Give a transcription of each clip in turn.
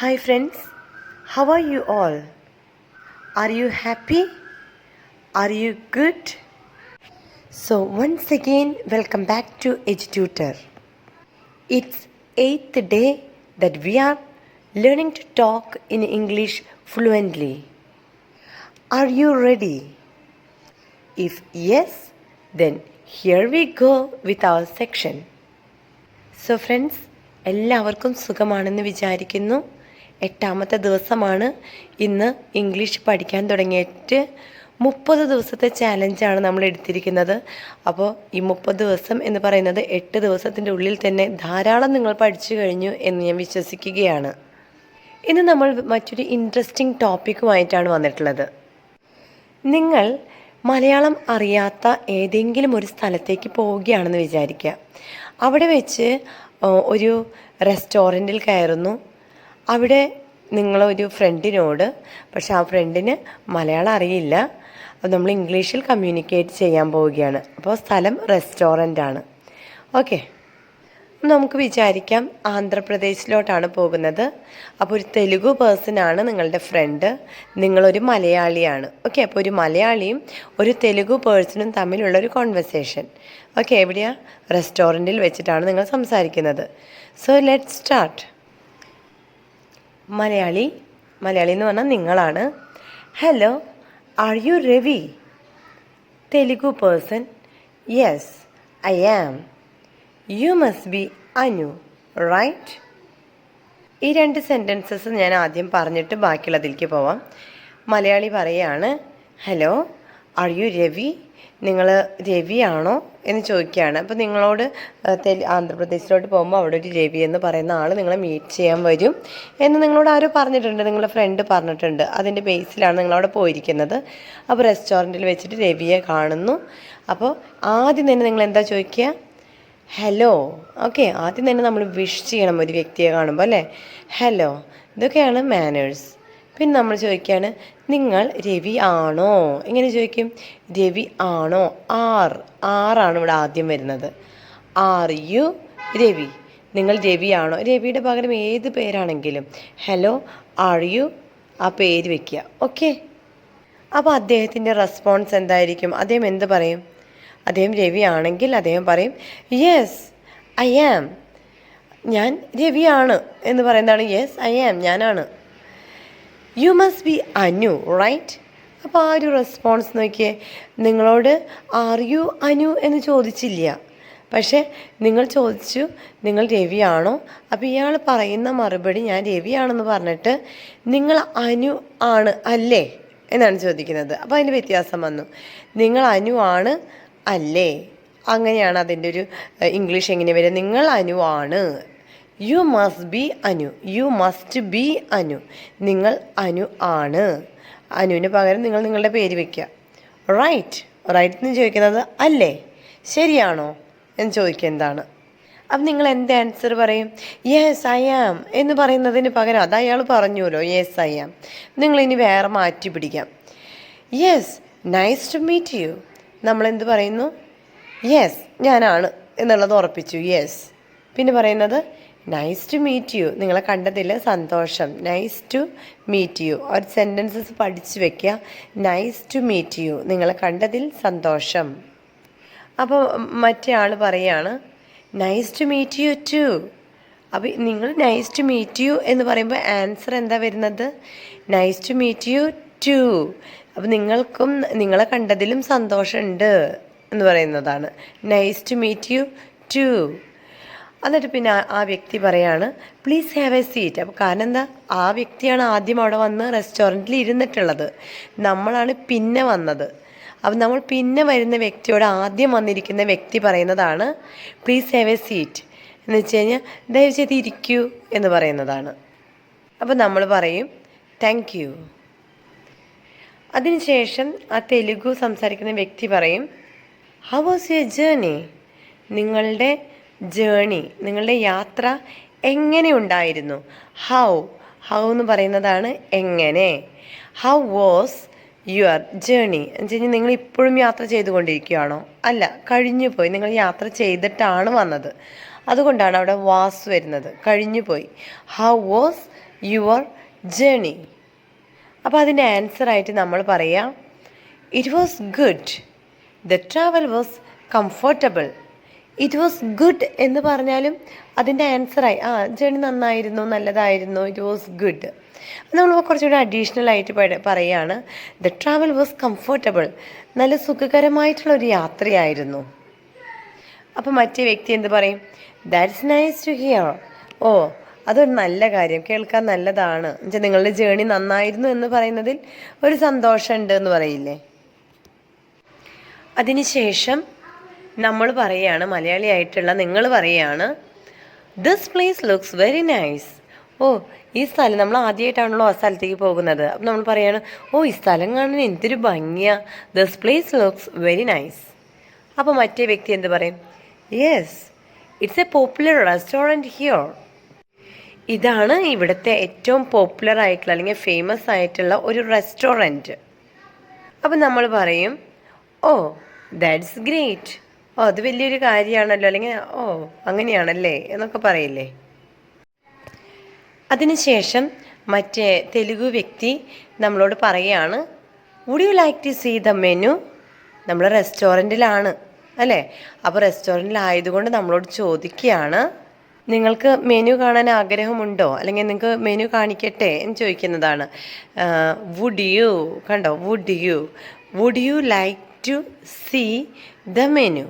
Hi friends, how are you all? Are you happy? Are you good? So once again, welcome back to EduTutor. It's 8th day that we are learning to talk in English fluently. Are you ready? If yes, then here we go with our section. So friends, എല്ലാവർക്കും സുഖമാണെന്ന് വിചാരിക്കുന്നു. 8ാമത്തെ ദിവസമാണ് ഇന്ന്. English പഠിക്കാൻ തുടങ്ങിയിട്ട് 30 ദിവസത്തെ ചാലഞ്ചാണ് നമ്മൾ എടുത്തിരിക്കുന്നത്. അപ്പോൾ ഈ 30 ദിവസം എന്ന് പറയുന്നത് 8 ദിവസത്തിൻ്റെ ഉള്ളിൽ തന്നെ ധാരാളം നിങ്ങൾ പഠിച്ചു കഴിഞ്ഞു എന്ന് ഞാൻ വിശ്വസിക്കുകയാണ്. ഇന്ന് നമ്മൾ മറ്റൊരു ഇൻട്രസ്റ്റിംഗ് ടോപ്പിക്കുമായിട്ടാണ് വന്നിട്ടുള്ളത്. നിങ്ങൾ മലയാളം അറിയാത്ത ഏതെങ്കിലും ഒരു സ്ഥലത്തേക്ക് പോവുകയാണെന്ന് വിചാരിക്കുക. അവിടെ വെച്ച് ഒരു റെസ്റ്റോറൻറ്റിൽ കയറുന്നു. അവിടെ നിങ്ങളൊരു ഫ്രണ്ടിനോട്, പക്ഷെ ആ ഫ്രണ്ടിന് മലയാളം അറിയില്ല, അപ്പോൾ നമ്മൾ ഇംഗ്ലീഷിൽ കമ്മ്യൂണിക്കേറ്റ് ചെയ്യാൻ പോവുകയാണ്. അപ്പോൾ സ്ഥലം റെസ്റ്റോറൻ്റാണ്. ഓക്കെ, നമുക്ക് വിചാരിക്കാം ആന്ധ്രാപ്രദേശിലോട്ടാണ് പോകുന്നത്. അപ്പോൾ ഒരു തെലുഗു പേഴ്സണാണ് നിങ്ങളുടെ ഫ്രണ്ട്, നിങ്ങളൊരു മലയാളിയാണ്. ഓക്കെ, അപ്പോൾ ഒരു മലയാളിയും ഒരു തെലുഗു പേഴ്സണും തമ്മിലുള്ള ഒരു കോൺവെർസേഷൻ. ഓക്കെ, എവിടെയാണ്? റെസ്റ്റോറൻറ്റിൽ വെച്ചിട്ടാണ് നിങ്ങൾ സംസാരിക്കുന്നത്. So let's start. മലയാളി എന്ന് പറഞ്ഞാൽ നിങ്ങളാണ്. Hello, are you Ravi? Telugu person: yes, I am. You must be Anu, right? ഈ 2 സെൻറ്റൻസസ് ഞാൻ ആദ്യം പറഞ്ഞിട്ട് ബാക്കിയുള്ളതിലേക്ക് പോവാം. മലയാളി പറയാണ്, ഹലോ, ആർ യു രവി? നിങ്ങൾ രവിയാണോ എന്ന് ചോദിക്കുകയാണ്. അപ്പോൾ നിങ്ങളോട് ആന്ധ്രാപ്രദേശിലോട്ട് പോകുമ്പോൾ അവിടെ ഒരു രവി എന്ന് പറയുന്ന ആൾ നിങ്ങളെ മീറ്റ് ചെയ്യാൻ വരും എന്ന് നിങ്ങളോട് ആരോ പറഞ്ഞിട്ടുണ്ട്, നിങ്ങളുടെ ഫ്രണ്ട് പറഞ്ഞിട്ടുണ്ട്. അതിൻ്റെ ബേസിലാണ് നിങ്ങളവിടെ പോയിരിക്കുന്നത്. അപ്പോൾ റെസ്റ്റോറൻറ്റിൽ വെച്ചിട്ട് രവിയെ കാണുന്നു. അപ്പോൾ ആദ്യം തന്നെ നിങ്ങൾ എന്താ ചോദിക്കുക? ഹലോ. ഓക്കെ, ആദ്യം തന്നെ നമ്മൾ വിഷ് ചെയ്യണം ഒരു വ്യക്തിയെ കാണുമ്പോൾ, അല്ലേ? ഹലോ, ഇതൊക്കെയാണ് മാനേഴ്സ്. പിന്നെ നമ്മൾ ചോദിക്കുകയാണ്, നിങ്ങൾ രവി ആണോ? എങ്ങനെ ചോദിക്കും? രവി ആണോ? ആറാണ് ഇവിടെ ആദ്യം വരുന്നത്. R you Ravi? നിങ്ങൾ രവി ആണോ? രവിയുടെ പകരം ഏത് പേരാണെങ്കിലും ഹലോ, ആർ യു, ആ പേര് വയ്ക്കുക. ഓക്കെ, അപ്പോൾ അദ്ദേഹത്തിൻ്റെ റെസ്പോൺസ് എന്തായിരിക്കും? അദ്ദേഹം എന്ത് പറയും? അദ്ദേഹം രവി ആണെങ്കിൽ അദ്ദേഹം പറയും, യെസ് ഐ ആം. ഞാൻ രവിയാണ് എന്ന് പറയുന്നതാണ് യെസ് ഐ ആം, ഞാനാണ്. You must be Anu, right? അപ്പോൾ ആ ഒരു റെസ്പോൺസ് നോക്കിയേ. നിങ്ങളോട് ആർ യു അനു എന്ന് ചോദിച്ചില്ല, പക്ഷേ നിങ്ങൾ ചോദിച്ചു നിങ്ങൾ രവിയാണോ? അപ്പോൾ ഇയാൾ പറയുന്ന മറുപടി ഞാൻ രവിയാണെന്ന് പറഞ്ഞിട്ട് നിങ്ങൾ അനു ആണ് അല്ലേ എന്നാണ് ചോദിക്കുന്നത്. അപ്പോൾ അതിൻ്റെ വ്യത്യാസം വന്നു. നിങ്ങൾ അനു ആണ് അല്ലേ, അങ്ങനെയാണ് അതിൻ്റെ ഒരു ഇംഗ്ലീഷ് എങ്ങനെ വരിക? നിങ്ങൾ അനു ആണ്. U must be Anu, U must be Anu. നിങ്ങൾ അനു ആണ്. അനുവിന് പകരം നിങ്ങൾ നിങ്ങളുടെ പേര് വയ്ക്കുക. റൈറ്റ് എന്ന് ചോദിക്കുന്നത് അല്ലേ, ശരിയാണോ എന്ന് ചോദിക്കുക എന്താണ്. അപ്പം നിങ്ങൾ എന്ത് ആൻസർ പറയും? യെസ് ഐ ആം എന്ന് പറയുന്നതിന് പകരം അത് അയാൾ പറഞ്ഞുല്ലോ, യെസ് ഐ ആം. നിങ്ങളിനി വേറെ മാറ്റി പിടിക്കാം. Yes nice to meet you. നമ്മളെന്ത് പറയുന്നു? യെസ് ഞാനാണ് എന്നുള്ളത് ഉറപ്പിച്ചു, യെസ്. പിന്നെ പറയുന്നത് നൈസ് ടു മീറ്റ് യു, നിങ്ങളെ കണ്ടതിൽ സന്തോഷം. Nice to meet you. ഒരു സെൻറ്റൻസസ് പഠിച്ചു വെക്കുക. നൈസ് ടു മീറ്റ് യു, നിങ്ങളെ കണ്ടതിൽ സന്തോഷം. അപ്പോൾ മറ്റേ ആൾ പറയാണ് nice to meet you too. അപ്പോൾ നിങ്ങൾ നൈസ് ടു മീറ്റ് യു എന്ന് പറയുമ്പോൾ ആൻസർ എന്താ വരുന്നത്? Nice to meet you too. അപ്പോൾ നിങ്ങൾക്കും നിങ്ങളെ കണ്ടതിലും സന്തോഷമുണ്ട് എന്ന് പറയുന്നതാണ് nice to meet you too. എന്നിട്ട് പിന്നെ ആ വ്യക്തി പറയാണ് പ്ലീസ് ഹാവ് എ സീറ്റ്. അപ്പോൾ കാരണം എന്താ? ആ വ്യക്തിയാണ് ആദ്യം അവിടെ വന്ന് റെസ്റ്റോറൻറ്റിൽ ഇരുന്നിട്ടുള്ളത്, നമ്മളാണ് പിന്നെ വന്നത്. അപ്പം നമ്മൾ പിന്നെ വരുന്ന വ്യക്തിയോട് ആദ്യം വന്നിരിക്കുന്ന വ്യക്തി പറയുന്നതാണ് പ്ലീസ് ഹാവ് എ സീറ്റ് എന്ന് വെച്ച് കഴിഞ്ഞാൽ ദയവ് ചെയ്ത് ഇരിക്കൂ എന്ന് പറയുന്നതാണ്. അപ്പോൾ നമ്മൾ പറയും താങ്ക് യു. അതിനുശേഷം ആ തെലുഗു സംസാരിക്കുന്ന വ്യക്തി പറയും ഹൗ വാസ് യുവർ ജേർണി? നിങ്ങളുടെ ജേർണി, നിങ്ങളുടെ യാത്ര എങ്ങനെ ഉണ്ടായിരുന്നു? ഹൗ എന്ന് പറയുന്നതാണ് എങ്ങനെ. ഹൗ വാസ് യുവർ ജേർണി എന്ന് വെച്ച് കഴിഞ്ഞാൽ നിങ്ങൾ ഇപ്പോഴും യാത്ര ചെയ്തുകൊണ്ടിരിക്കുകയാണോ? അല്ല, കഴിഞ്ഞു പോയി. നിങ്ങൾ യാത്ര ചെയ്തിട്ടാണ് വന്നത്, അതുകൊണ്ടാണ് അവിടെ വാസ് വരുന്നത്. കഴിഞ്ഞു പോയി. How was your journey? അപ്പോൾ അതിൻ്റെ ആൻസറായിട്ട് നമ്മൾ പറയാം it was good. The travel was comfortable. It was good എന്ന് പറഞ്ഞാലും അതിൻ്റെ ആൻസറായി ജേണി നന്നായിരുന്നു, നല്ലതായിരുന്നു, ഇറ്റ് വാസ് ഗുഡ്. നമ്മൾ കുറച്ചുകൂടി അഡീഷണൽ ആയിട്ട് പറയുകയാണ് ദ ട്രാവൽ വാസ് കംഫർട്ടബിൾ. നല്ല സുഖകരമായിട്ടുള്ളൊരു യാത്രയായിരുന്നു. അപ്പോൾ മറ്റേ വ്യക്തി എന്ത് പറയും? That's nice to hear. ഓ, അതൊരു നല്ല കാര്യം, കേൾക്കാൻ നല്ലതാണ്. എന്നുവെച്ചാൽ നിങ്ങളുടെ ജേണി നന്നായിരുന്നു എന്ന് പറയുന്നതിൽ ഒരു സന്തോഷമുണ്ട് എന്ന് പറയില്ലേ. അതിനുശേഷം നമ്മൾ പറയുകയാണ്, മലയാളിയായിട്ടുള്ള നിങ്ങൾ പറയുകയാണ് this place looks very nice. ഓ, ഈ സ്ഥലം, നമ്മൾ ആദ്യമായിട്ടാണല്ലോ ആ സ്ഥലത്തേക്ക് പോകുന്നത്. അപ്പം നമ്മൾ പറയുകയാണ് ഓ, ഈ സ്ഥലം കാണാൻ എന്തൊരു ഭംഗിയാണ്, this place looks very nice. അപ്പോൾ മറ്റേ വ്യക്തി എന്ത് പറയും? Yes, it's A popular restaurant here. ഇതാണ് ഇവിടുത്തെ ഏറ്റവും പോപ്പുലർ ആയിട്ടുള്ള അല്ലെങ്കിൽ ഫേമസ് ആയിട്ടുള്ള ഒരു റെസ്റ്റോറൻറ്റ്. അപ്പം നമ്മൾ പറയും ഓ, ദാറ്റ്സ് ഗ്രേറ്റ്. ഓ, അത് വലിയൊരു കാര്യമാണല്ലോ, അല്ലെങ്കിൽ ഓ അങ്ങനെയാണല്ലേ എന്നൊക്കെ പറയില്ലേ. അതിനുശേഷം മറ്റേ തെലുഗു വ്യക്തി നമ്മളോട് പറയുകയാണ് would you like to see the menu? നമ്മൾ റെസ്റ്റോറൻറ്റിലാണ് അല്ലേ? അപ്പോൾ റെസ്റ്റോറൻറ്റിലായതുകൊണ്ട് നമ്മളോട് ചോദിക്കുകയാണ് നിങ്ങൾക്ക് മെനു കാണാൻ ആഗ്രഹമുണ്ടോ, അല്ലെങ്കിൽ നിങ്ങൾക്ക് മെനു കാണിക്കട്ടെ എന്ന് ചോദിക്കുന്നതാണ്. വുഡ് യു, കണ്ടോ, would you like to see the menu?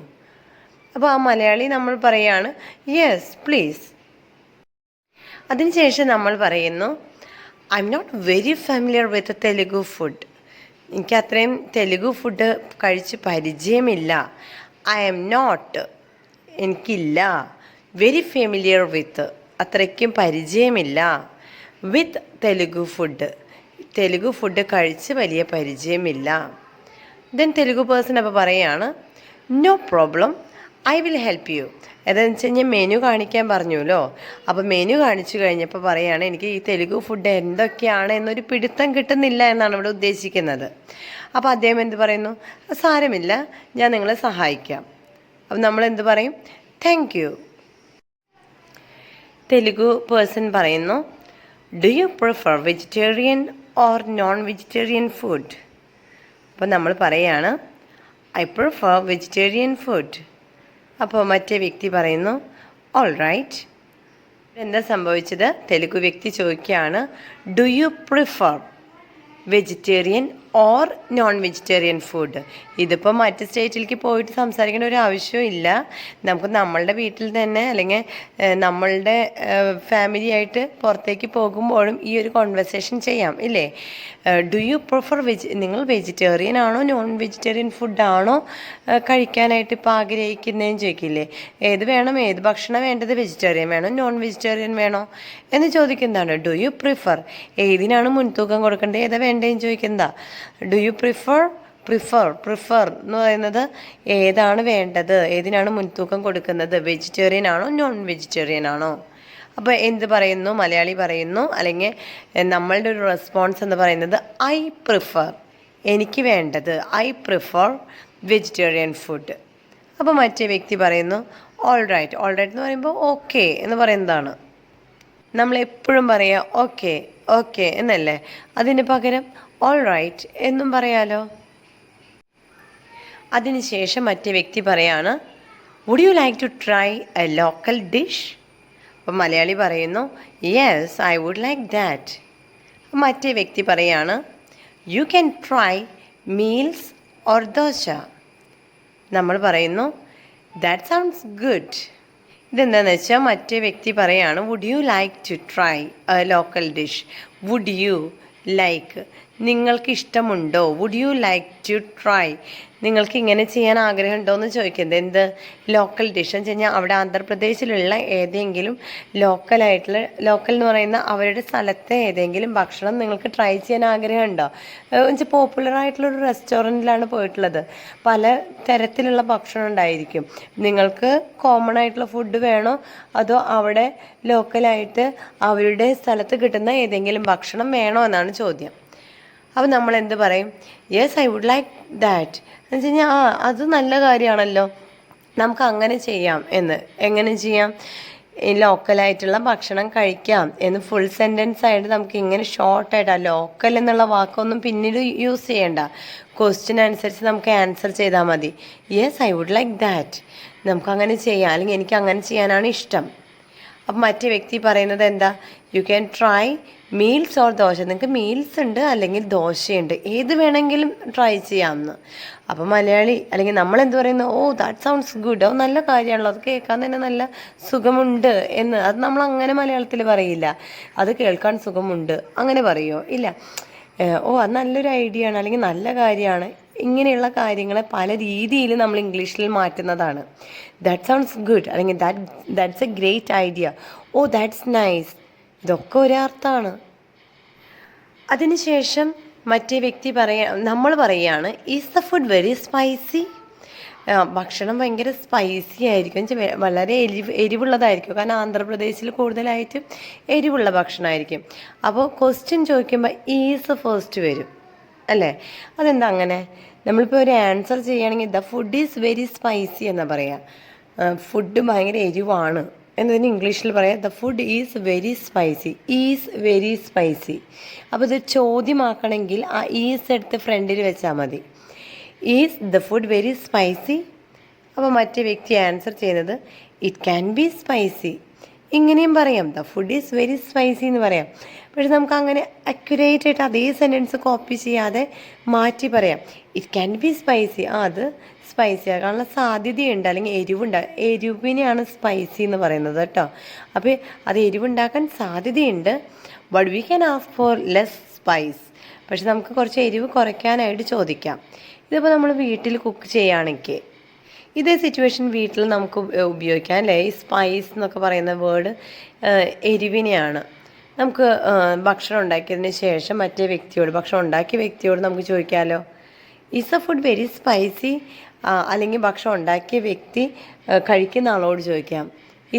അപ്പോൾ ആ മലയാളി നമ്മൾ പറയാണ് യെസ് പ്ലീസ്. അതിനുശേഷം നമ്മൾ പറയുന്നു I am not very familiar with Telugu food. എനിക്ക് അത്രയും തെലുഗു ഫുഡ് കഴിച്ച് പരിചയമില്ല. ഐ എം നോട്ട്, എനിക്കില്ല, വെരി ഫെമിലിയർ വിത്ത്, അത്രയ്ക്കും പരിചയമില്ല, with Telugu food, Telugu food കഴിച്ച് വലിയ പരിചയമില്ല. ദെൻ തെലുഗു പേഴ്സൺ അപ്പോൾ പറയുകയാണ് no problem, I will help you. ഏതാണെന്ന് വെച്ച് കഴിഞ്ഞാൽ മെനു കാണിക്കാൻ പറഞ്ഞല്ലോ. അപ്പോൾ മെനു കാണിച്ചു കഴിഞ്ഞപ്പോൾ പറയുകയാണ് എനിക്ക് ഈ തെലുഗു ഫുഡ് എന്തൊക്കെയാണ് എന്നൊരു പിടുത്തം കിട്ടുന്നില്ല എന്നാണ് ഇവിടെ ഉദ്ദേശിക്കുന്നത്. അപ്പോൾ അദ്ദേഹം എന്ത് പറയുന്നു? സാരമില്ല, ഞാൻ നിങ്ങളെ സഹായിക്കാം. അപ്പം നമ്മൾ എന്ത് പറയും? Thank you. തെലുഗു പേഴ്സൺ പറയുന്നു do you prefer vegetarian or non vegetarian food? അപ്പോൾ നമ്മൾ പറയുകയാണ് ഐ പ്രിഫർ വെജിറ്റേറിയൻ ഫുഡ്. അപ്പോൾ മറ്റേ വ്യക്തി പറയുന്നു ഓൾ റൈറ്റ്. എന്താ സംഭവിച്ചത്? തെലുഗു വ്യക്തി ചോദിക്കുകയാണ് do you prefer vegetarian or non vegetarian food? ഇതിപ്പോൾ മറ്റ് സ്റ്റേറ്റിലേക്ക് പോയിട്ട് സംസാരിക്കേണ്ട ഒരു ആവശ്യവും ഇല്ല. നമുക്ക് നമ്മളുടെ വീട്ടിൽ തന്നെ അല്ലെങ്കിൽ നമ്മളുടെ ഫാമിലി ആയിട്ട് പുറത്തേക്ക് പോകുമ്പോഴും ഈ ഒരു കോൺവെർസേഷൻ ചെയ്യാം ഇല്ലേ? ഡു യു പ്രിഫർ നിങ്ങൾ വെജിറ്റേറിയൻ ആണോ നോൺ വെജിറ്റേറിയൻ ഫുഡാണോ കഴിക്കാനായിട്ട് ഇപ്പോൾ ആഗ്രഹിക്കുന്നതെന്ന് ചോദിക്കില്ലേ? ഏത് വേണം, ഏത് ഭക്ഷണം വേണ്ടത്? വെജിറ്റേറിയൻ വേണോ നോൺ വെജിറ്റേറിയൻ വേണോ എന്ന് ചോദിക്കുന്നതാണ്. ഡു യു പ്രിഫർ, ഏതിനാണ് മുൻതൂക്കം കൊടുക്കേണ്ടത്, ഏതാ വേണ്ടതെന്ന് ചോദിക്കുന്നതാ. ഡു യു പ്രിഫർ എന്ന് പറയുന്നത് ഏതാണ് വേണ്ടത്, ഏതിനാണ് മുൻതൂക്കം കൊടുക്കുന്നത്, വെജിറ്റേറിയൻ ആണോ നോൺ വെജിറ്റേറിയൻ ആണോ? അപ്പോൾ എന്ത് പറയുന്നു? മലയാളി പറയുന്നു, അല്ലെങ്കിൽ നമ്മളുടെ ഒരു റെസ്പോൺസ് എന്ന് പറയുന്നത് ഐ പ്രിഫർ, എനിക്ക് വേണ്ടത് ഐ പ്രിഫർ വെജിറ്റേറിയൻ ഫുഡ്. അപ്പോൾ മറ്റേ വ്യക്തി പറയുന്നു ഓൾ റൈറ്റ് എന്ന് പറയുമ്പോൾ ഓക്കെ എന്ന് പറയുന്നതാണ്. നമ്മളെപ്പോഴും പറയുക ഓക്കെ എന്നല്ലേ, അതിന് പകരം ഓൾ റൈറ്റ് എന്നും പറയാലോ. അതിനുശേഷം മറ്റേ വ്യക്തി പറയാണ് would you like to try a local dish? അപ്പം മലയാളി പറയുന്നു yes I would like that. മറ്റേ വ്യക്തി പറയാണ് you can try meals or dosa. നമ്മൾ പറയുന്നു ദാറ്റ് സൗണ്ട്സ് ഗുഡ്. ഇതെന്താണെന്ന് വെച്ചാൽ മറ്റേ വ്യക്തി പറയാണ് would you like to try a local dish? Would you like, നിങ്ങൾക്ക് ഇഷ്ടമുണ്ടോ? Would you like to try, നിങ്ങൾക്ക് ഇങ്ങനെ ചെയ്യാൻ ആഗ്രഹമുണ്ടോ എന്ന് ചോദിക്കുന്നത്. എന്ത് ലോക്കൽ ഡിഷ് എന്ന് വെച്ച് കഴിഞ്ഞാൽ അവിടെ ആന്ധ്രാപ്രദേശിലുള്ള ഏതെങ്കിലും ലോക്കൽ എന്ന് പറയുന്ന അവരുടെ സ്ഥലത്തെ ഏതെങ്കിലും ഭക്ഷണം നിങ്ങൾക്ക് ട്രൈ ചെയ്യാൻ ആഗ്രഹമുണ്ടോ? എന്നുവെച്ചാൽ പോപ്പുലറായിട്ടുള്ളൊരു റെസ്റ്റോറൻറ്റിലാണ് പോയിട്ടുള്ളത്. പല തരത്തിലുള്ള ഭക്ഷണം ഉണ്ടായിരിക്കും. നിങ്ങൾക്ക് കോമൺ ആയിട്ടുള്ള ഫുഡ് വേണോ, അതോ അവിടെ ലോക്കലായിട്ട് അവരുടെ സ്ഥലത്ത് കിട്ടുന്ന ഏതെങ്കിലും ഭക്ഷണം വേണോ എന്നാണ് ചോദ്യം. അപ്പോൾ നമ്മൾ എന്ത് പറയും? Yes I would like that എന്ന് വെച്ച് കഴിഞ്ഞാൽ അത് നല്ല കാര്യമാണല്ലോ, നമുക്ക് അങ്ങനെ ചെയ്യാം എന്ന്. എങ്ങനെ ചെയ്യാം? ലോക്കലായിട്ടുള്ള ഭക്ഷണം കഴിക്കാം എന്ന് ഫുൾ സെൻറ്റൻസ് ആയിട്ട് നമുക്ക് ഇങ്ങനെ ഷോർട്ടായിട്ട് ആ ലോക്കൽ എന്നുള്ള വാക്കൊന്നും പിന്നീട് യൂസ് ചെയ്യണ്ട. ക്വസ്റ്റ്യൻ അനുസരിച്ച് നമുക്ക് ആൻസർ ചെയ്താൽ മതി. Yes I would like that. നമുക്കങ്ങനെ ചെയ്യാം, അല്ലെങ്കിൽ എനിക്ക് അങ്ങനെ ചെയ്യാനാണ് ഇഷ്ടം. അപ്പം മറ്റേ വ്യക്തി പറയുന്നത് എന്താ? U can try meals or dosa. നിങ്ങൾക്ക് മീൽസ് ഉണ്ട് അല്ലെങ്കിൽ ദോശയുണ്ട്, ഏത് വേണമെങ്കിലും ട്രൈ ചെയ്യാമെന്ന്. അപ്പോൾ മലയാളി അല്ലെങ്കിൽ നമ്മൾ എന്ത് പറയുന്നു? Oh that sounds good. ഓ നല്ല കാര്യമാണല്ലോ, അത് കേൾക്കാൻ തന്നെ നല്ല സുഖമുണ്ട് എന്ന്. അത് നമ്മൾ അങ്ങനെ മലയാളത്തിൽ പറയില്ല. അത് കേൾക്കാൻ സുഖമുണ്ട് അങ്ങനെ പറയുമോ? ഇല്ല. ഓ അത് നല്ലൊരു ഐഡിയ ആണ് അല്ലെങ്കിൽ നല്ല കാര്യമാണ്. ഇങ്ങനെയുള്ള കാര്യങ്ങളെ പല രീതിയിൽ നമ്മൾ ഇംഗ്ലീഷിൽ മാറ്റുന്നതാണ്. ദാറ്റ് സൗണ്ട്സ് ഗുഡ് അല്ലെങ്കിൽ that's a great idea. Oh that's nice. ഇതൊക്കെ ഒരർത്ഥമാണ്. അതിനുശേഷം മറ്റേ വ്യക്തി നമ്മൾ പറയുകയാണ്, is the food very spicy? ഭക്ഷണം ഭയങ്കര സ്പൈസി ആയിരിക്കും, വളരെ എരിവുള്ളതായിരിക്കും. കാരണം ആന്ധ്രാപ്രദേശിൽ കൂടുതലായിട്ട് എരിവുള്ള ഭക്ഷണമായിരിക്കും. അപ്പോൾ ക്വസ്റ്റ്യൻ ചോദിക്കുമ്പോൾ ഈസ് ഫസ്റ്റ് വരും അല്ലേ? അതെന്താ അങ്ങനെ? നമ്മളിപ്പോൾ ഒരു ആൻസർ ചെയ്യുകയാണെങ്കിൽ the food is very spicy എന്നാണ് പറയുക. ഫുഡ് ഭയങ്കര എരിവാണ് എന്നതിന് ഇംഗ്ലീഷിൽ പറയാം the food is very spicy. Is very spicy. അപ്പോൾ ഇത് ചോദ്യമാക്കണമെങ്കിൽ ആ ഈസ് എടുത്ത് ഫ്രണ്ടിൽ വെച്ചാൽ മതി. Is the food very spicy? അപ്പോൾ മറ്റേ വ്യക്തി ആൻസർ ചെയ്യുന്നത് ഇറ്റ് ക്യാൻ ബി സ്പൈസി. ഇങ്ങനെയും പറയാം, the food is very spicy എന്ന് പറയാം. പക്ഷെ നമുക്ക് അങ്ങനെ അക്യുറേറ്റ് ആയിട്ട് അതേ സെൻറ്റൻസ് കോപ്പി ചെയ്യാതെ മാറ്റി പറയാം. It can be spicy. അത് സ്പൈസി ആകാനുള്ള സാധ്യതയുണ്ട്, അല്ലെങ്കിൽ എരിവുണ്ട്. എരിവിനെയാണ് സ്പൈസി എന്ന് പറയുന്നത് കേട്ടോ. അപ്പോൾ അത് എരിവുണ്ടാക്കാൻ സാധ്യതയുണ്ട്. But we can ask for less spice. പക്ഷെ നമുക്ക് കുറച്ച് എരിവ് കുറയ്ക്കാനായിട്ട് ചോദിക്കാം. ഇതിപ്പോൾ നമ്മൾ വീട്ടിൽ കുക്ക് ചെയ്യുകയാണെങ്കിൽ ഇതേ സിറ്റുവേഷൻ വീട്ടിൽ നമുക്ക് ഉപയോഗിക്കാം അല്ലേ? ഈ സ്പൈസ് എന്നൊക്കെ പറയുന്ന വേർഡ് എരിവിനെയാണ്. നമുക്ക് ഭക്ഷണം ഉണ്ടാക്കിയതിന് ശേഷം മറ്റേ വ്യക്തിയോട്, ഭക്ഷണം ഉണ്ടാക്കിയ വ്യക്തിയോട് നമുക്ക് ചോദിക്കാമല്ലോ, is a food very spicy? അല്ലെങ്കിൽ ഭക്ഷണം ഉണ്ടാക്കിയ വ്യക്തി കഴിക്കുന്ന ആളോട് ചോദിക്കാം,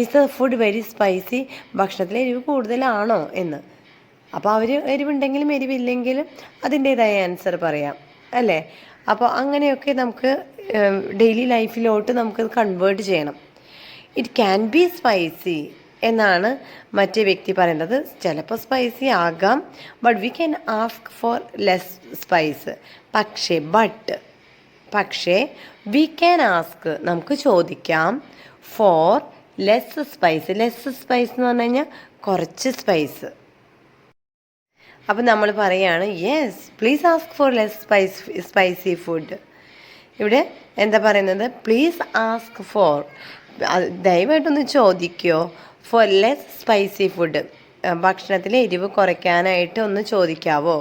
is a food very spicy? ഭക്ഷണത്തിൽ എരിവ് കൂടുതലാണോ എന്ന്. അപ്പോൾ അവർ എരിവുണ്ടെങ്കിലും എരിവില്ലെങ്കിലും അതിൻ്റേതായ ആൻസർ പറയാം അല്ലേ? അപ്പോൾ അങ്ങനെയൊക്കെ നമുക്ക് ഡെയിലി ലൈഫിലോട്ട് നമുക്കത് കൺവേർട്ട് ചെയ്യണം. ഇറ്റ് ക്യാൻ ബി സ്പൈസി എന്നാണ് മറ്റേ വ്യക്തി പറയുന്നത്. ചിലപ്പോൾ സ്പൈസി ആകാം, but we can ask for less spice. പക്ഷേ വി ക്യാൻ ആസ്ക് നമുക്ക് ചോദിക്കാം for less spice. Less spice എന്ന് പറഞ്ഞു കഴിഞ്ഞാൽ കുറച്ച് സ്പൈസ്. അപ്പം നമ്മൾ പറയുകയാണ് yes please ask for less spicy food. ഇവിടെ എന്താ പറയുന്നത്? പ്ലീസ് ആസ്ക് ഫോർ, ദയവായിട്ടൊന്ന് ചോദിക്കോ, ഫോർ ലെസ് സ്പൈസി ഫുഡ്, ഭക്ഷണത്തിൽ എരിവ് കുറയ്ക്കാനായിട്ട് ഒന്ന് ചോദിക്കാവോ.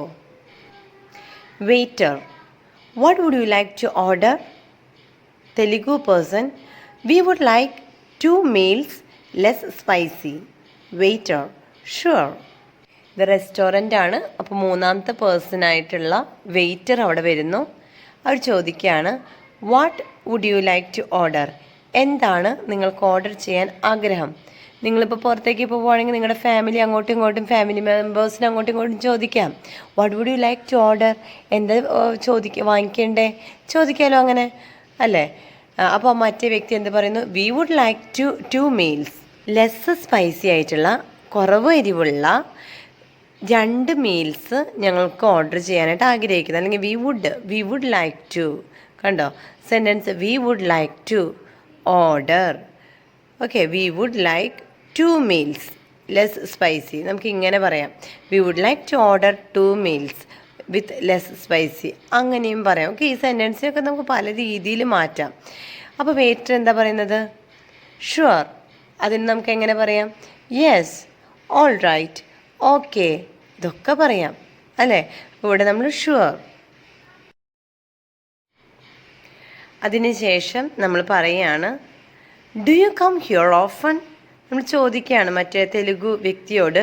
Waiter, what would you like to order? Telugu person, we would like 2 meals less spicy. Waiter, sure. ഇത് റെസ്റ്റോറൻ്റ് ആണ്. അപ്പോൾ മൂന്നാമത്തെ പേഴ്സണായിട്ടുള്ള വെയിറ്റർ അവിടെ വരുന്നു. അവർ ചോദിക്കുകയാണ് what would you like to order? എന്താണ് നിങ്ങൾക്ക് ഓർഡർ ചെയ്യാൻ ആഗ്രഹം? നിങ്ങളിപ്പോൾ പുറത്തേക്ക് പോവുകയാണെങ്കിൽ നിങ്ങളുടെ ഫാമിലി അങ്ങോട്ടും ഇങ്ങോട്ടും, ഫാമിലി മെമ്പേഴ്സിന് അങ്ങോട്ടും ഇങ്ങോട്ടും ചോദിക്കാം what would you like to order? എന്താ വാങ്ങിക്കണ്ടേ? ചോദിക്കാമല്ലോ അങ്ങനെ അല്ലേ? അപ്പോൾ മറ്റേ വ്യക്തി എന്ത് പറയുന്നു? We would like 2 meals less spicy ആയിട്ടുള്ള, കുറവ് എരിവുള്ള 2 meals ഞങ്ങൾക്ക് ഓർഡർ ചെയ്യാനായിട്ട് ആഗ്രഹിക്കുന്നത്. അല്ലെങ്കിൽ വി വുഡ് ലൈക്ക് ടു. കണ്ടോ sentence? We would like to order. Okay, we would like 2 meals less spicy. നമുക്ക് ഇങ്ങനെ പറയാം, we would like to order 2 meals with less spicy. അങ്ങനെയും പറയാം. ഓക്കെ, ഈ സെൻറ്റൻസിനൊക്കെ നമുക്ക് പല രീതിയിൽ മാറ്റാം. അപ്പോൾ വെയിറ്റർ എന്താ പറയുന്നത്? ഷുവർ. അതിന് നമുക്ക് എങ്ങനെ പറയാം? യെസ്, ഓൾ റൈറ്റ്, ഓക്കെ, ഇതൊക്കെ പറയാം അല്ലേ? ഇവിടെ നമ്മൾ ഷുവർ. അതിനുശേഷം നമ്മൾ പറയുകയാണ് do you come here often? നമ്മൾ ചോദിക്കുകയാണ് മറ്റേ തെലുഗു വ്യക്തിയോട്,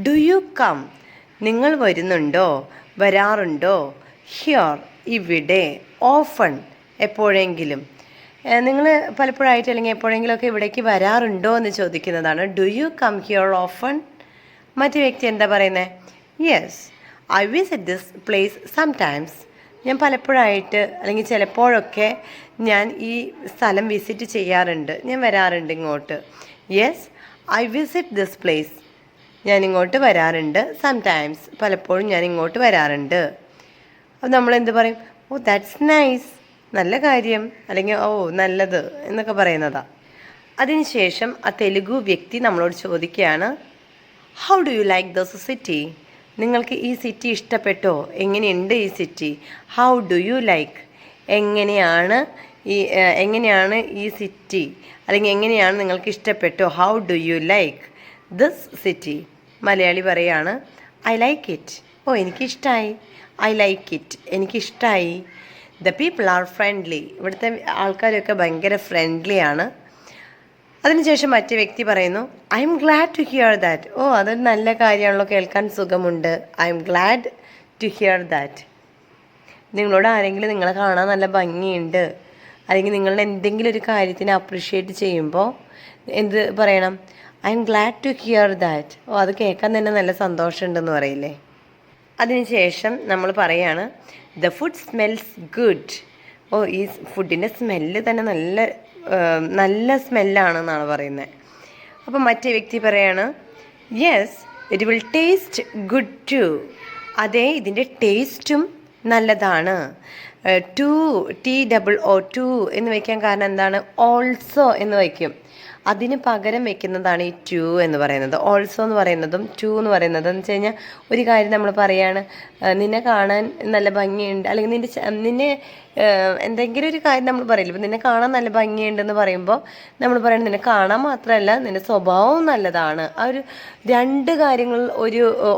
ഡു യു കം, നിങ്ങൾ വരുന്നുണ്ടോ, വരാറുണ്ടോ, ഹിയർ, ഇവിടെ, ഓഫൺ, എപ്പോഴെങ്കിലും. നിങ്ങൾ പലപ്പോഴായിട്ട് അല്ലെങ്കിൽ എപ്പോഴെങ്കിലുമൊക്കെ ഇവിടേക്ക് വരാറുണ്ടോ എന്ന് ചോദിക്കുന്നതാണ് do you come here often. മറ്റു വ്യക്തി എന്താ പറയുന്നത്? Yes, I visit this place sometimes. ഞാൻ പലപ്പോഴായിട്ട് അല്ലെങ്കിൽ ചിലപ്പോഴൊക്കെ ഞാൻ ഈ സ്ഥലം വിസിറ്റ് ചെയ്യാറുണ്ട്, ഞാൻ വരാറുണ്ട് ഇങ്ങോട്ട്. Yes, I visit this place. ഞാൻ ഇങ്ങോട്ട് വരാറുണ്ട്. സംടൈംസ്, പലപ്പോഴും ഞാൻ ഇങ്ങോട്ട് വരാറുണ്ട്. അപ്പോൾ നമ്മൾ എന്ത് പറയും? ഓ ദാറ്റ്സ് നൈസ്, നല്ല കാര്യം, അല്ലെങ്കിൽ ഓ നല്ലത് എന്നൊക്കെ പറയുന്നതാണ്. അതിനുശേഷം ആ തെലുഗു വ്യക്തി നമ്മളോട് ചോദിക്കുകയാണ്, how do you like the city? നിങ്ങൾക്ക് ഈ സിറ്റി ഇഷ്ടപ്പെട്ടോ? എങ്ങനെയുണ്ട് ഈ city? How do you like, എങ്ങനെയാണ് ഈ സിറ്റി, അല്ലെങ്കിൽ എങ്ങനെയാണ് നിങ്ങൾക്ക് ഇഷ്ടപ്പെട്ടോ? How do you like this city? Malayali പറയാണ്, ഐ ലൈക്ക് ഇറ്റ്. ഓ എനിക്കിഷ്ടമായി. ഐ ലൈക്ക് ഇറ്റ്, എനിക്കിഷ്ടമായി. The people are friendly. ഇവിടുത്തെ ആൾക്കാരൊക്കെ ഭയങ്കര ഫ്രണ്ട്ലി ആണ്. അതിനുശേഷം മറ്റേ വ്യക്തി പറയുന്നു, I M glad to hear that. ഓ അതൊരു നല്ല കാര്യമാണല്ലോ, കേൾക്കാൻ സുഖമുണ്ട്. I M glad to hear that. നിങ്ങളോട് ആരെങ്കിലും നിങ്ങളെ കാണാൻ നല്ല ഭംഗിയുണ്ട്, അല്ലെങ്കിൽ നിങ്ങളുടെ എന്തെങ്കിലും ഒരു കാര്യത്തിന് അപ്രിഷ്യേറ്റ് ചെയ്യുമ്പോൾ എന്ത് പറയണം? I M glad to hear that. ഓ അത് കേൾക്കാൻ തന്നെ നല്ല സന്തോഷമുണ്ടെന്ന് പറയില്ലേ? അതിനുശേഷം നമ്മൾ പറയാണ്, ദ ഫുഡ് സ്മെൽസ് ഗുഡ്. ഓ ഈ ഫുഡിൻ്റെ സ്മെല്ല് തന്നെ നല്ല സ്മെല്ലാണെന്നാണ് പറയുന്നത്. അപ്പം മറ്റേ വ്യക്തി പറയാണ്, yes it will taste good too. അതെ ഇതിൻ്റെ ടേസ്റ്റും നല്ലതാണ്. TOO എന്ന് വയ്ക്കാൻ കാരണം എന്താണ്? ഓൾസോ എന്ന് വയ്ക്കും. അതിന് പകരം വെക്കുന്നതാണ് ഈ ടു എന്ന് പറയുന്നത്. ഓൾസോ എന്ന് പറയുന്നതും ടു എന്ന് പറയുന്നതും എന്ന് വെച്ച് കഴിഞ്ഞാൽ, ഒരു കാര്യം നമ്മൾ പറയാണ്, നിന്നെ കാണാൻ നല്ല ഭംഗിയുണ്ട്, അല്ലെങ്കിൽ നിന്നെ എന്തെങ്കിലും ഒരു കാര്യം നമ്മൾ പറയില്ല, ഇപ്പം നിന്നെ കാണാൻ നല്ല ഭംഗിയുണ്ടെന്ന് പറയുമ്പോൾ നമ്മൾ പറയുന്നത് നിന്നെ കാണാൻ മാത്രമല്ല നിന്റെ സ്വഭാവവും നല്ലതാണ്. ആ ഒരു രണ്ട് കാര്യങ്ങൾ,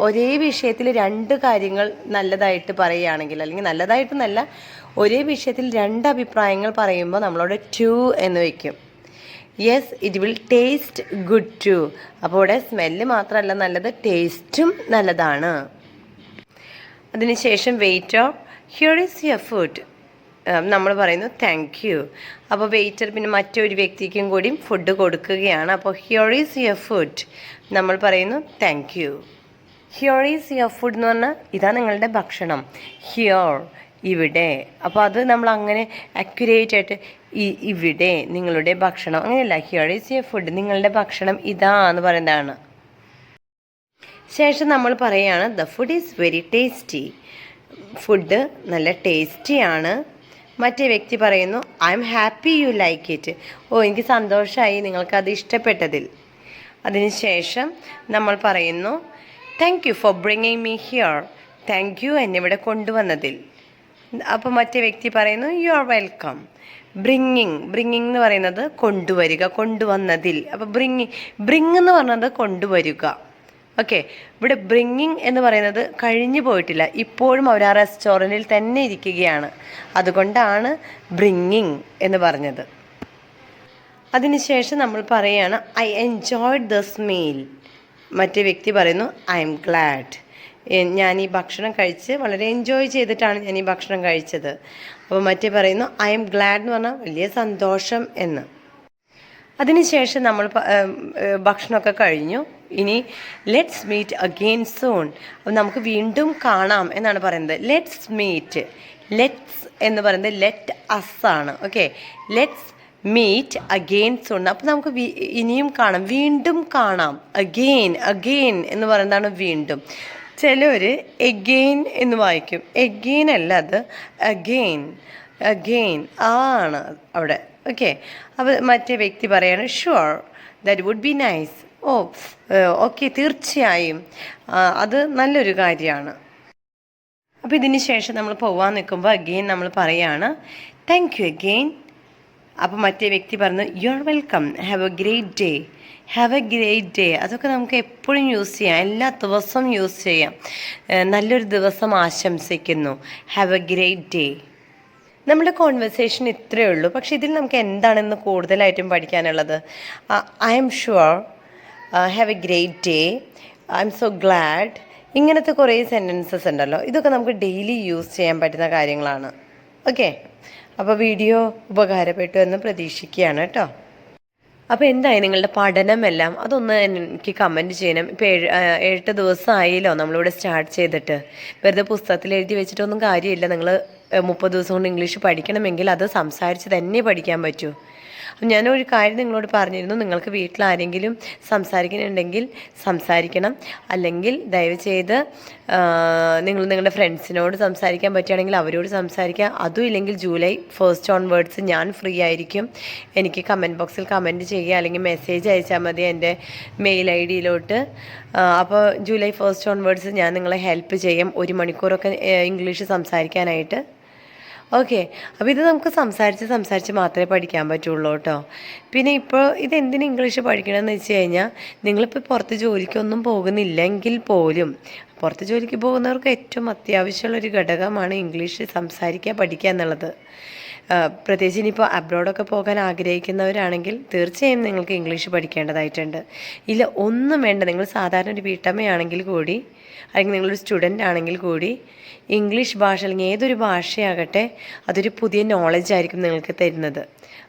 ഒരേ വിഷയത്തിൽ രണ്ട് കാര്യങ്ങൾ നല്ലതായിട്ട് പറയുകയാണെങ്കിൽ, അല്ലെങ്കിൽ നല്ലതായിട്ടെന്നല്ല, ഒരേ വിഷയത്തിൽ രണ്ട് അഭിപ്രായങ്ങൾ പറയുമ്പോൾ നമ്മളോട് ടു എന്ന് വയ്ക്കും. Yes it will taste good too. അപ്പോൾ ഇവിടെ സ്മെല്ല് മാത്രമല്ല നല്ലത്, ടേസ്റ്റും നല്ലതാണ്. അതിനുശേഷം waiter, here is your food. നമ്മൾ പറയുന്നു താങ്ക് യു. അപ്പോൾ വെയിറ്റർ പിന്നെ മറ്റൊരു വ്യക്തിക്കും കൂടി ഫുഡ് കൊടുക്കുകയാണ്. അപ്പോൾ ഹിയർ ഈസ് യുവർ ഫുഡ്, നമ്മൾ പറയുന്നു thank U. Here is your food എന്ന് പറഞ്ഞാൽ ഇതാ നിങ്ങളുടെ ഭക്ഷണം. ഹിയർ ഇവിടെ. അപ്പോൾ അത് നമ്മൾ അങ്ങനെ അക്യുറേറ്റ് ആയിട്ട് ഇവിടെ നിങ്ങളുടെ ഭക്ഷണം അങ്ങനെയല്ല, ഹിയർ ഈസ് യുവർ ഫുഡ്, നിങ്ങളുടെ ഭക്ഷണം ഇതാ എന്ന് പറയുന്നതാണ്. ശേഷം നമ്മൾ പറയുകയാണ്, the food is very tasty. Food നല്ല ടേസ്റ്റിയാണ്. മറ്റേ വ്യക്തി പറയുന്നു, I am happy you like it. ഓ എനിക്ക് സന്തോഷമായി നിങ്ങൾക്കത് ഇഷ്ടപ്പെട്ടതിൽ. അതിനുശേഷം നമ്മൾ പറയുന്നു, thank you for bringing me here. Thank you എന്നെ ഇവിടെ കൊണ്ടുവന്നതിൽ. അപ്പോൾ മറ്റേ വ്യക്തി പറയുന്നു, യു ആർ വെൽക്കം. ബ്രിങ്ങിങ് എന്ന് പറയുന്നത് കൊണ്ടുവരിക, കൊണ്ടുവന്നതിൽ. അപ്പോൾ ബ്രിങ് എന്ന് പറഞ്ഞത് കൊണ്ടുവരിക. ഓക്കെ, ഇവിടെ ബ്രിങ്ങിങ് എന്ന് പറയുന്നത് കഴിഞ്ഞു പോയിട്ടില്ല, ഇപ്പോഴും അവർ ആ റെസ്റ്റോറൻറ്റിൽ തന്നെ ഇരിക്കുകയാണ്, അതുകൊണ്ടാണ് ബ്രിങ്ങിങ് എന്ന് പറഞ്ഞത്. അതിനുശേഷം നമ്മൾ പറയുകയാണ്, ഐ എൻജോയ്ഡ് ദിസ് മീൽ. മറ്റേ വ്യക്തി പറയുന്നു, ഐ എം ഗ്ലാഡ്. ഞാൻ ഈ ഭക്ഷണം കഴിച്ച് വളരെ എൻജോയ് ചെയ്തിട്ടാണ് ഞാൻ ഈ ഭക്ഷണം കഴിച്ചത്. അപ്പോൾ മറ്റേ പറയുന്നു, ഐ എം ഗ്ലാഡ് എന്ന് പറഞ്ഞാൽ വലിയ സന്തോഷം എന്ന്. അതിനുശേഷം നമ്മൾ ഭക്ഷണമൊക്കെ കഴിഞ്ഞു. ഇനി ലെറ്റ്സ് മീറ്റ് അഗെയിൻ സൂൺ. അപ്പോൾ നമുക്ക് വീണ്ടും കാണാം എന്നാണ് പറയുന്നത്. ലെറ്റ്സ് മീറ്റ്, ലെറ്റ്സ് എന്ന് പറയുന്നത് ലെറ്റ് അസ് ആണ്. Okay, let's meet again soon. അപ്പോൾ നമുക്ക് ഇനിയും കാണാം, വീണ്ടും കാണാം. അഗെയിൻ എന്ന് പറയുന്നതാണ് വീണ്ടും. ചിലർ എഗെയിൻ എന്ന് വായിക്കും, എഗെയിൻ അല്ല, അത് അഗെയിൻ ആണ് അവിടെ. ഓക്കെ, അപ്പോൾ മറ്റേ വ്യക്തി പറയാണ്, sure that would be nice. Okay തീർച്ചയായും അത് നല്ലൊരു കാര്യമാണ്. അപ്പോൾ ഇതിന് ശേഷം നമ്മൾ പോകാൻ നിൽക്കുമ്പോൾ അഗെയിൻ നമ്മൾ പറയാണ്, താങ്ക് യു അഗെയിൻ. അപ്പോൾ മറ്റേ വ്യക്തി പറഞ്ഞു, you are welcome, have A great day. Have A great day, അതൊക്കെ നമുക്ക് എപ്പോഴും യൂസ് ചെയ്യാം, എല്ലാ ദിവസവും യൂസ് ചെയ്യാം. നല്ലൊരു ദിവസം ആശംസിക്കുന്നു, ഹാവ് എ ഗ്രേറ്റ് ഡേ. നമ്മുടെ കോൺവെർസേഷൻ ഇത്രയേ ഉള്ളൂ, പക്ഷെ ഇതിൽ നമുക്ക് എന്താണെന്ന് കൂടുതലായിട്ടും പഠിക്കാനുള്ളത്? I am sure, have A great day, I M so GLAAD, ഇങ്ങനത്തെ കുറേ സെൻറ്റൻസസ് ഉണ്ടല്ലോ. ഇതൊക്കെ നമുക്ക് ഡെയിലി യൂസ് ചെയ്യാൻ പറ്റുന്ന കാര്യങ്ങളാണ്. ഓക്കെ, അപ്പോൾ വീഡിയോ ഉപകാരപ്പെട്ടു എന്ന് പ്രതീക്ഷിക്കുകയാണ് കേട്ടോ. അപ്പോൾ എന്തായി നിങ്ങളുടെ പഠനമെല്ലാം അതൊന്ന് എനിക്ക് കമൻറ്റ് ചെയ്യണം. ഇപ്പോൾ 7 ദിവസമായല്ലോ നമ്മളിവിടെ സ്റ്റാർട്ട് ചെയ്തിട്ട്. വെറുതെ പുസ്തകത്തിൽ എഴുതി വെച്ചിട്ടൊന്നും കാര്യമില്ല. നിങ്ങൾ 30 ദിവസം കൊണ്ട് ഇംഗ്ലീഷ് പഠിക്കണമെങ്കിൽ അത് സംസാരിച്ച് തന്നെ പഠിക്കാൻ പറ്റൂ. ഞാനൊരു കാര്യം നിങ്ങളോട് പറഞ്ഞിരുന്നു, നിങ്ങൾക്ക് വീട്ടിൽ ആരെങ്കിലും സംസാരിക്കുന്നുണ്ടെങ്കിൽ സംസാരിക്കണം. അല്ലെങ്കിൽ ദയവ് ചെയ്ത് നിങ്ങൾ നിങ്ങളുടെ ഫ്രണ്ട്സിനോട് സംസാരിക്കാൻ പറ്റുകയാണെങ്കിൽ അവരോട് സംസാരിക്കുക. അതും ഇല്ലെങ്കിൽ ജൂലൈ 1 ഓൺവേർഡ്സ് ഞാൻ ഫ്രീ ആയിരിക്കും. എനിക്ക് കമൻറ്റ് ബോക്സിൽ കമൻറ്റ് ചെയ്യുക, അല്ലെങ്കിൽ മെസ്സേജ് അയച്ചാൽ മതി എൻ്റെ മെയിൽ ഐഡിയിലോട്ട്. അപ്പോൾ ജൂലൈ 1 ഓൺവേർഡ്സ് ഞാൻ നിങ്ങളെ ഹെൽപ്പ് ചെയ്യാം 1 മണിക്കൂറൊക്കെ ഇംഗ്ലീഷ് സംസാരിക്കാനായിട്ട്. ഓക്കെ, അപ്പോൾ ഇത് നമുക്ക് സംസാരിച്ച് മാത്രമേ പഠിക്കാൻ പറ്റുള്ളൂ കേട്ടോ. പിന്നെ ഇപ്പോൾ ഇതെന്തിന് ഇംഗ്ലീഷ് പഠിക്കണമെന്ന് വെച്ച് കഴിഞ്ഞാൽ, നിങ്ങളിപ്പോൾ പുറത്ത് ജോലിക്കൊന്നും പോകുന്നില്ലെങ്കിൽ പോലും പുറത്ത് ജോലിക്ക് പോകുന്നവർക്ക് ഏറ്റവും അത്യാവശ്യമുള്ളൊരു ഘടകമാണ് ഇംഗ്ലീഷ് സംസാരിക്കുക, പഠിക്കുക എന്നുള്ളത്. പ്രത്യേകിച്ച് ഇനിയിപ്പോൾ അബ്രോഡൊക്കെ പോകാൻ ആഗ്രഹിക്കുന്നവരാണെങ്കിൽ തീർച്ചയായും നിങ്ങൾക്ക് ഇംഗ്ലീഷ് പഠിക്കേണ്ടതായിട്ടുണ്ട്. ഇല്ല, ഒന്നും വേണ്ട, നിങ്ങൾ സാധാരണ ഒരു വീട്ടമ്മയാണെങ്കിൽ കൂടി, അല്ലെങ്കിൽ നിങ്ങളൊരു സ്റ്റുഡൻ്റ് ആണെങ്കിൽ കൂടി, ഇംഗ്ലീഷ് ഭാഷ അല്ലെങ്കിൽ ഏതൊരു ഭാഷയാകട്ടെ അതൊരു പുതിയ നോളജ് ആയിരിക്കും നിങ്ങൾക്ക് തരുന്നത്.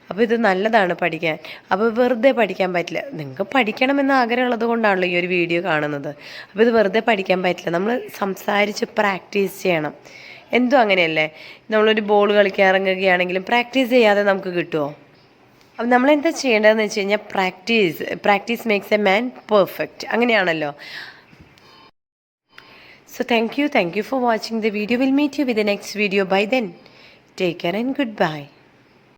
അപ്പോൾ ഇത് നല്ലതാണ് പഠിക്കാൻ. അപ്പോൾ വെറുതെ പഠിക്കാൻ പറ്റില്ല. നിങ്ങൾക്ക് പഠിക്കണമെന്ന് ആഗ്രഹമുള്ളത് കൊണ്ടാണല്ലോ ഈ ഒരു വീഡിയോ കാണുന്നത്. അപ്പോൾ ഇത് വെറുതെ പഠിക്കാൻ പറ്റില്ല, നമ്മൾ സംസാരിച്ച് പ്രാക്ടീസ് ചെയ്യണം. എന്തും അങ്ങനെയല്ലേ, നമ്മളൊരു ബോൾ കളിക്കാൻ ഇറങ്ങുകയാണെങ്കിലും പ്രാക്ടീസ് ചെയ്യാതെ നമുക്ക് കിട്ടുമോ? അപ്പം നമ്മളെന്താ ചെയ്യേണ്ടതെന്ന് വെച്ച് കഴിഞ്ഞാൽ practice makes a man perfect, അങ്ങനെയാണല്ലോ. So thank you for watching the video. We'll meet you with the next video. By then, take care and goodbye.